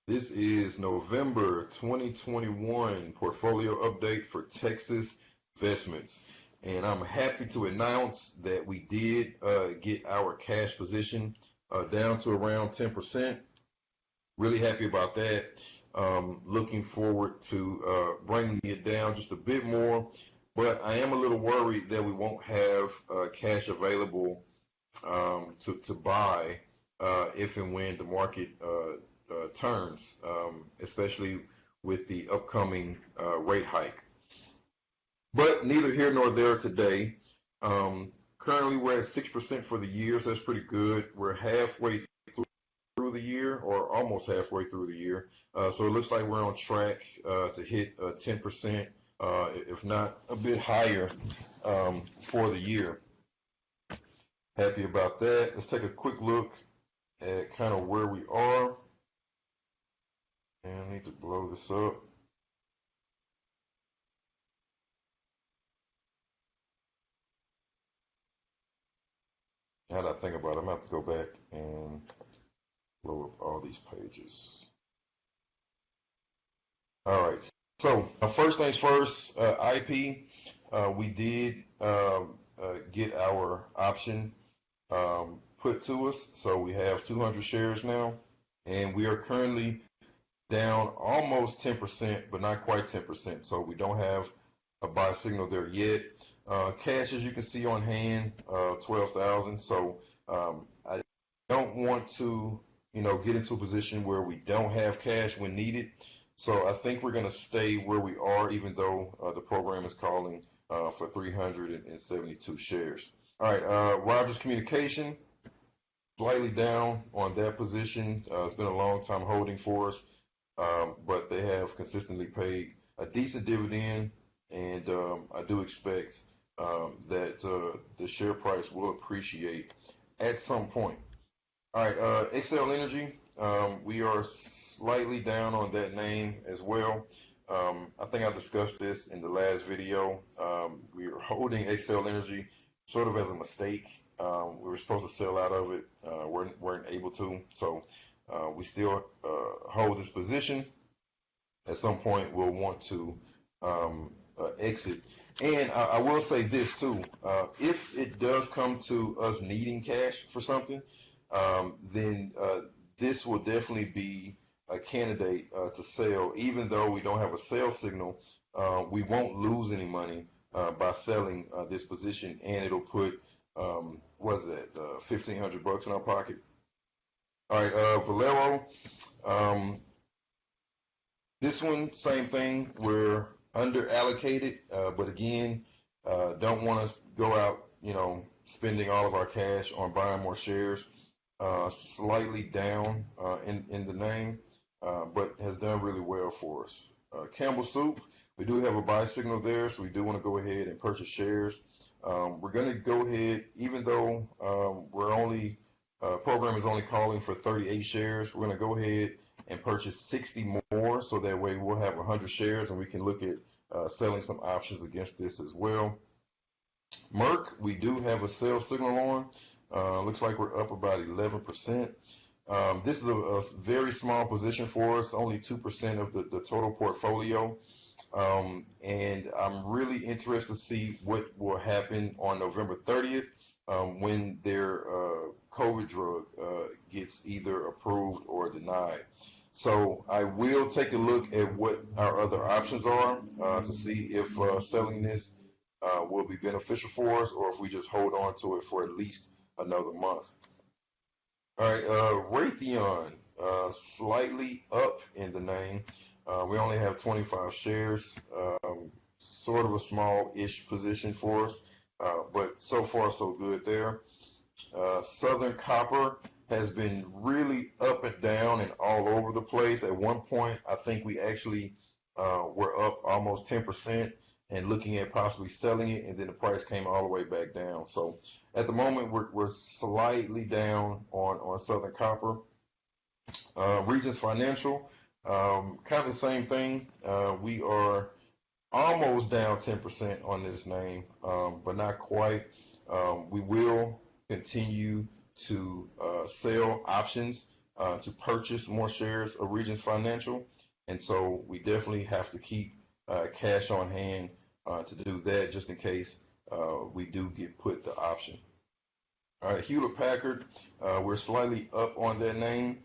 This is November 2021 portfolio update for Texas Vestments. And I'm happy to announce that we did get our cash position down to around 10%. Really happy about that. Looking forward to bringing it down just a bit more. But I am a little worried that we won't have cash available to buy if and when the market turns, especially with the upcoming rate hike. But neither here nor there today. Currently, we're at 6% for the year, so that's pretty good. We're halfway through the year, or almost halfway through the year. So it looks like we're on track to hit 10%, if not a bit higher for the year. Happy about that. Let's take a quick look at kind of where we are. And I need to blow this up. Now that I think about it, I'm going to have to go back and blow up all these pages. All right. So first things first, IP, we did get our option put to us. So we have 200 shares now, and we are currently down almost 10%, but not quite 10%. So we don't have a buy signal there yet. Cash, as you can see on hand, 12,000. So I don't want to, get into a position where we don't have cash when needed. So I think we're going to stay where we are, even though the program is calling for 372 shares. All right, Rogers Communication, slightly down on that position. It's been a long time holding for us, but they have consistently paid a decent dividend, and I do expect that the share price will appreciate at some point. All right, Xcel Energy, we are slightly down on that name as well. I think I discussed this in the last video. We are holding Xcel Energy sort of as a mistake. We were supposed to sell out of it, weren't able to. So we still hold this position. At some point, we'll want to exit. And I will say this too: if it does come to us needing cash for something, then this will definitely be a candidate to sell. Even though we don't have a sales signal, we won't lose any money by selling this position, and it'll put what is that, $1,500 in our pocket. All right, Valero. This one, same thing. We're under allocated, but again, don't want to go out, spending all of our cash on buying more shares. Slightly down in the name, but has done really well for us. Campbell Soup, we do have a buy signal there, so we do want to go ahead and purchase shares. We're going to go ahead, even though program is only calling for 38 shares, we're going to go ahead and purchase 60 more, so that way we'll have 100 shares, and we can look at selling some options against this as well. Merck, we do have a sell signal on. Looks like we're up about 11%. This is a very small position for us, only 2% of the total portfolio. And I'm really interested to see what will happen on November 30th when their COVID drug gets either approved or denied. So I will take a look at what our other options are to see if selling this will be beneficial for us, or if we just hold on to it for at least another month. All right, Raytheon, slightly up in the name. We only have 25 shares, sort of a small-ish position for us, but so far so good there. Southern Copper has been really up and down and all over the place. At one point, I think we actually were up almost 10% and looking at possibly selling it, and then the price came all the way back down. So at the moment, we're slightly down on Southern Copper. Regions Financial, kind of the same thing. We are almost down 10% on this name, but not quite. We will continue to sell options to purchase more shares of Regions Financial. And so we definitely have to keep cash on hand to do that just in case we do get put the option. All right, Hewlett Packard, we're slightly up on that name,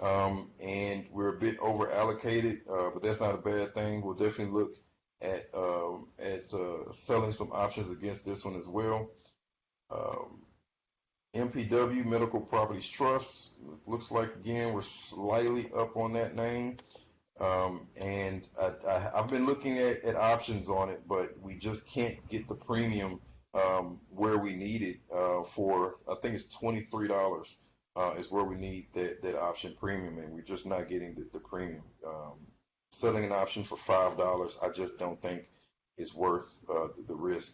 and we're a bit over allocated, but that's not a bad thing. We'll definitely look at selling some options against this one as well. MPW, Medical Properties Trust, looks like again we're slightly up on that name. And I've been looking at options on it, but we just can't get the premium where we need it for, I think it's $23 is where we need that option premium, and we're just not getting the premium. Selling an option for $5, I just don't think is worth the risk.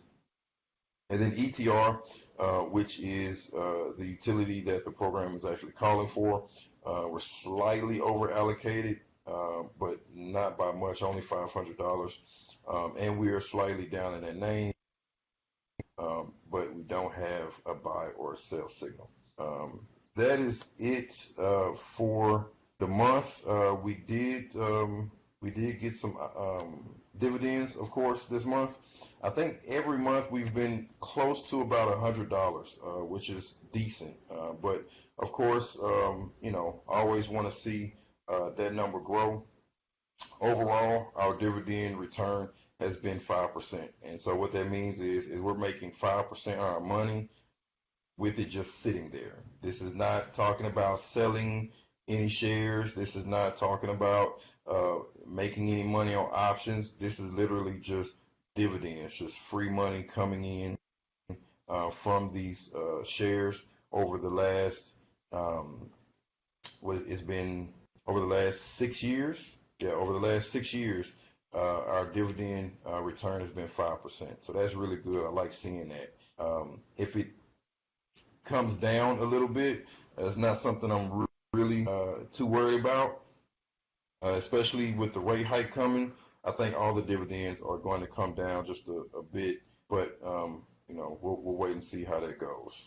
And then ETR, which is the utility that the program is actually calling for. We're slightly over allocated, but not by much, only $500. And we are slightly down in that name, but we don't have a buy or a sell signal. That is it for the month. We did get some dividends, of course, this month. I think every month we've been close to about $100, which is decent. But of course, always want to see that number grow. Overall, our dividend return has been 5%. And so what that means is we're making 5% on our money with it just sitting there. This is not talking about selling any shares. This is not talking about making any money on options. This is literally just dividends, just free money coming in from these shares over the last it's been over the last 6 years. Yeah, over the last 6 years, our dividend return has been 5%. So that's really good. I like seeing that. If it comes down a little bit, it's not something I'm really too worried about, especially with the rate hike coming. I think all the dividends are going to come down just a bit, but we'll wait and see how that goes.